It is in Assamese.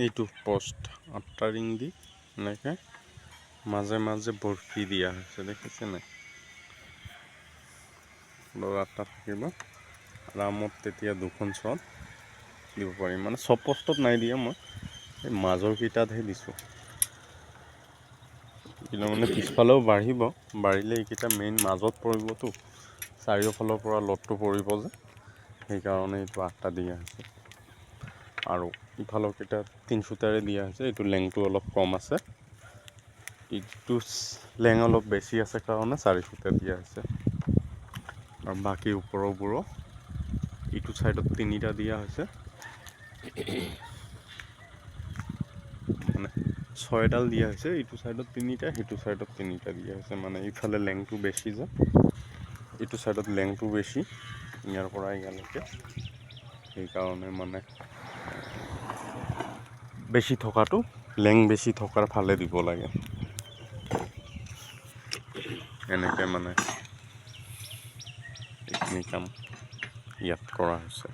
এইটো পোষ্ট 8টা ৰিং দি এনেকৈ মাজে মাজে বৰফি দিয়া হৈছে, দেখিছে নাই? 8টা থাকিব আৰামত, তেতিয়া 2খন শ্বট দিব পাৰিম। মানে চব পোষ্টত নাই দিয়া, মই এই মাজৰ কেইটাতহে দিছোঁ। কিন্তু মানে পিছফালেও বাঢ়িলে এইকেইটা মেইন মাজত পৰিবতো, চাৰিওফালৰ পৰা লডটো পৰিব যে, সেইকাৰণে এইটো 8টা দিয়া হৈছে। আৰু ইফালৰ কেইটা 3 শ্বুটাৰে দিয়া হৈছে। এইটো লেংটো অলপ কম আছে, ইটো লেং অলপ বেছি আছে কাৰণে 4 শ্বুটাৰ দিয়া হৈছে। আৰু বাকী ওপৰবোৰো ইটো ছাইডত 3টা দিয়া হৈছে, মানে 6ডাল দিয়া হৈছে। ইটো ছাইডত 3টা, সিটো ছাইডত 3টা দিয়া হৈছে। মানে ইফালে লেংটো বেছি যে, ইটো ছাইডত লেংটো বেছি, ইয়াৰ পৰা ইয়ালৈকে, সেইকাৰণে মানে বেছি থকাটো, লেং বেছি থকাৰ ফালে দিব লাগে। এনেকৈ মানে এইখিনি কাম ইয়াত কৰা হৈছে।